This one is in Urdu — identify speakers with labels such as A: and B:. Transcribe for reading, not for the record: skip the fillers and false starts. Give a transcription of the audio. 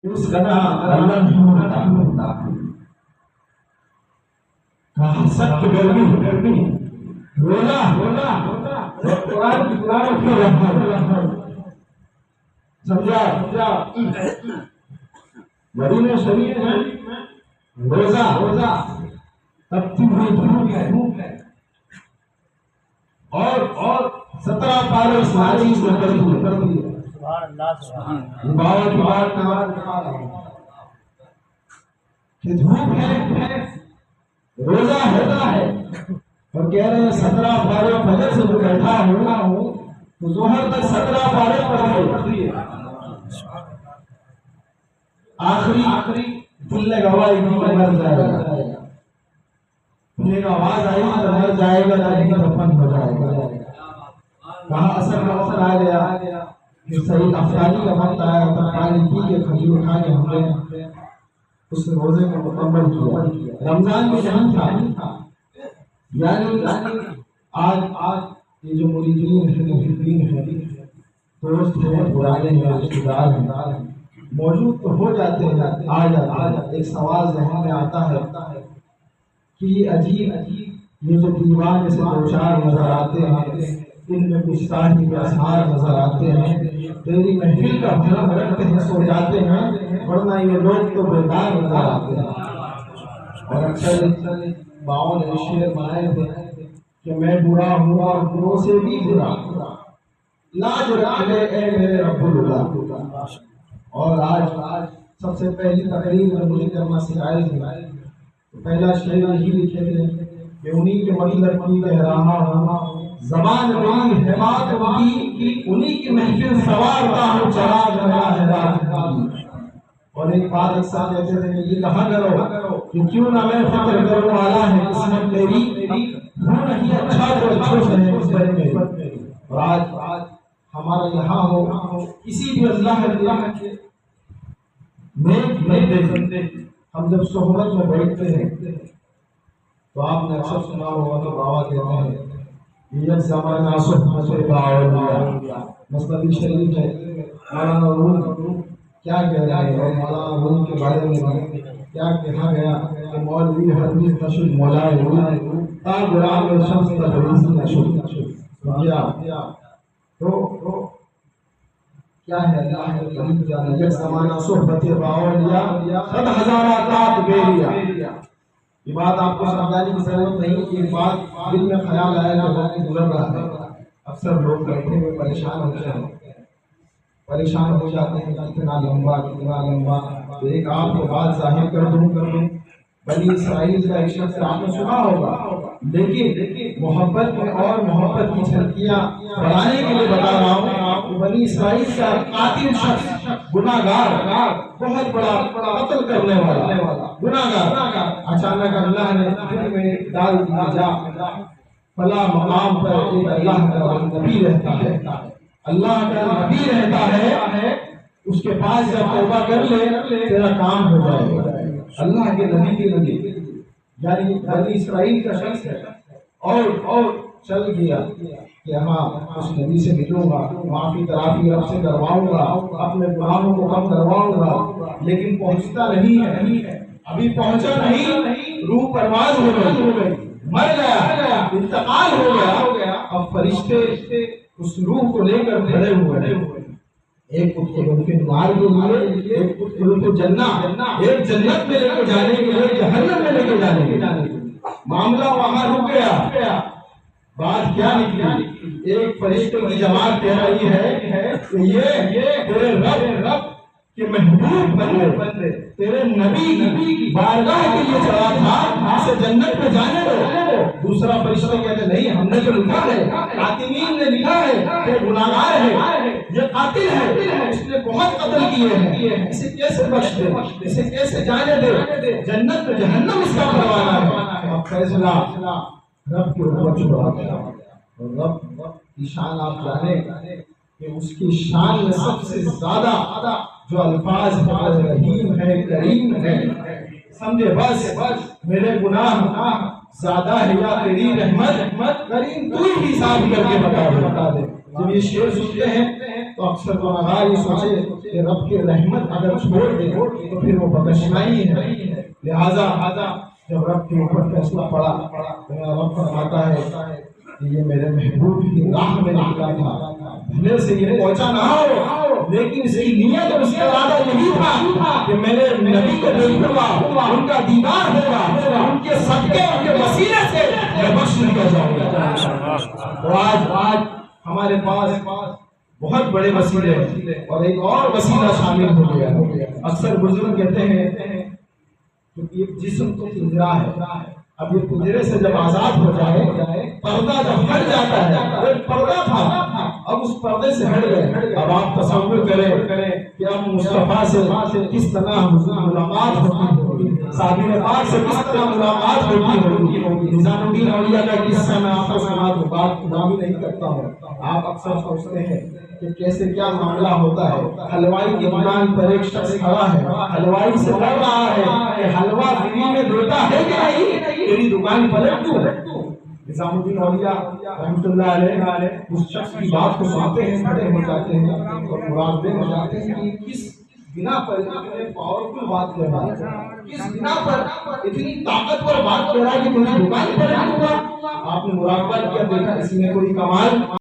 A: اس گناہ اللہ نہیں ہوتا کہاں سخت گرمی رونا قرآن کی تلاوت کر رہا سمجھا مدینہ شریف میں روزہ تبتی ہوئی دھوپ ہے اور 17 پارے ساری سے کر دیے سبحان اللہ بات نماز کہ دھوپ ہے روزہ ہوتا ہے اور کہہ رہے ہیں 17 پارے فجر سے جو بیٹھا ہوں تو ظہر تک 17 پارے پڑھ دیے آخری دل نے گواہی دی کہ مر جائے گا دل کا آواز آئی تو مر جائے گا نہیں دفن ہو جائے گا کہاں اثر کا وقت آ گیا کہ صحیح افطاری کا وقت آیا تو پانی پی کے کھجور کھا کے ہم نے اس روزے کو مکمل کیا رمضان میں جہاں تھا یعنی آج یہ جو مریدین ہیں دوست ہیں پرانے ہیں رشتے دار ہیں موجود تو ہو جاتے ہیں آ جاتا ایک سوال ذہن میں آتا ہے کہ یہ عجیب یہ جو دیوان جیسے دو چار نظر آتے ہیں ان میں کچھ شاہی کے اسحار نظر آتے ہیں تیری محفل کا بھرم رکھتے ہیں سو جاتے ہیں ورنہ یہ لوگ تو بیدار نظر آتے ہیں اور اکثر باؤں نے شعر بنائے تھے کہ میں برا ہوں اور بروں سے بھی برا لاج رکھ لے اے میرے رب اللہ اور آج سب سے پہلی تقریر میں مجھے کرنا سکھائی تھی تو پہلا شعر یہی لکھے تھے کہ انہی کے مطلب کی کہہ رہا ہوں زبان میری حمایت کی انہی کی محفل سوارتا ہوں چراغ میرا ہے رات کا اور ایک بات ایک ساتھ کہتے تھے کہ یہ کہا کرو کہ کیوں نہ میں فکر کروں والا ہے قسمت میری وہ نہیں اچھا جو خوش ہے نسبت میری اور آج ہمارا یہاں ہو کسی بھی اللہ کے نیک بندے ہم جب صحبت میں بیٹھتے ہیں تو آپ نے اکثر سنا ہوگا کہ بابا کہتے ہیں یہ زمانہ صحبت باولیاء مسند شریف ہے مولانا روم کیا کہہ رہا ہے اور مولانا روم کے بارے میں کیا کہا گیا کہ مولوی حدیث نشد مولائے روم تا غلام شمس تبریزی نشد تو کیا ہے اللہ ہے کریم جانے یک زمانہ صحبت باولیاء صد ہزارہ تات بیریا یہ بات آپ کو سمجھانے کی ضرورت نہیں ایک بات دل میں خیال آیا جو وقت گزر رہا ہے اکثر لوگ بیٹھے ہوئے پریشان ہو جاتے ہیں کتنا لمبا تو ایک آپ کو بات ظاہر کر دوں بنی اسرائیل کا ایک شخص آپ نے سنا ہوگا لیکن محبت میں اور محبت کی جھلکیاں بڑھانے کے لیے بتا رہا ہوں بنی اسرائیل کا قاتل شخص گناہگار بہت بڑا قتل کرنے والا گناہگار اچانک اللہ نے دل میں ڈال دیا جا فلا مقام پر ایک اللہ کا نبی رہتا ہے اللہ کا نبی رہتا ہے اس کے پاس جب توبہ کر لے تیرا کام ہو جائے گا اللہ کے نبی یعنی بنی اسرائیل کا شخص ہے اور چل گیا کہ ہاں اس نبی سے ملوں گا معافی ترافی رب سے کرواؤں گا اپنے گناہوں کو کم کرواؤں گا لیکن پہنچتا نہیں ہے ابھی پہنچا نہیں روح پرواز ہو گئی مر گیا انتقال ہو گیا اب فرشتے اس روح کو لے کر کھڑے ہوئے ایک نار کے لیے ایک جنت ایک جنت میں لے کے جانے کے لیے جہنم میں لے کے جانے کے معاملہ وہاں رک گیا بات کیا نکلی ایک فرشتے کی جماعت کہہ رہی ہے کہ یہ تیرے رب کے محبوب بندے تیرے نبی کی بارگاہ کے لیے چلا تھا اسے جنت میں جانے دو دوسرا فرشتہ کہتے نہیں ہم نے جو لکھا ہے قاتلین نے لکھا ہے کہ گناہگار ہے یہ قاتل ہے اس نے بہت قتل کیے ہیں اسے کیسے بخش دے اسے کیسے جانے دے جنت میں جہنم اس کا پروانہ ہے اب فیصلہ رب کے اوپر چھوڑا گیا اور رب کی شان آپ جانے کہ اس کی شان میں سب سے زیادہ جو الفاظ رحیم ہے کریم ہے سمجھے بس میرے گناہ زیادہ ہے یا تیری رحمت کریم تو ہی حساب کر کے بتا دے جب یہ شعر سنتے ہیں تو اکثر گناہگار یہ سوچے کہ رب کی رحمت اگر چھوڑ دے تو پھر وہ بخشنا ہی ہے. لہذا جب رب کے اوپر فیصلہ پڑا تو میرا رب فرماتا ہے کہ یہ میرے محبوب کی راہ میں نکلا تھا، بھلے سے یہ پہنچا نہ ہو لیکن اس کی نیت اور اس کا ارادہ یہی تھا کہ میرے نبی کو دیکھوں گا، ان کا دیدار ہوگا، ان کے صدقے ان کے وسیلے سے میں بخش لیا جاؤں گا. تو آج ہمارے پاس بہت بڑے وسیلے ہیں اور ایک اور وسیلہ شامل ہو گیا. اکثر بزرگ کہتے ہیں کہ یہ جسم تو پنجرا ہے، اب یہ پنجرے سے جب آزاد ہو جائے، پردہ جب ہٹ جاتا ہے، وہ ایک پردہ تھا اب اس پردے سے ہٹ گئے. اب آپ تصور کریں کہ اب مصطفیٰ سے کس طرح ملاقات ہوتی، صحابی پاک سے کس طرح ملاقات ہوتی. نظام الدین اولیاء کا قصہ میں آپ کو سنا دوں، بات خدا بھی نہیں کرتا ہوں. آپ اکثر سوچتے ہیں کہ کیسے کیا معاملہ ہوتا ہے. حلوائی کی دکان پر ایک شخص کھڑا ہے، حلوائی سے لڑ رہا ہے کہ حلوا فری میں دیتا ہے کہ نہیں، تیری دکان پلٹ دوں. نظام الدین اولیاء رحمۃ اللہ علیہ اس شخص کی بات کو سنتے ہیں، کھڑے ہو جاتے ہیں اور مراقبے ہو جاتے ہیں کہ کس بنا پر اتنے پاورفل بات کر رہا ہے، کس بنا پر اتنی طاقتور بات کر رہا ہے کہ تیری دکان پلٹ دوں گا. آپ نے مراقبہ کیا، دیکھا اس میں کوئی کمال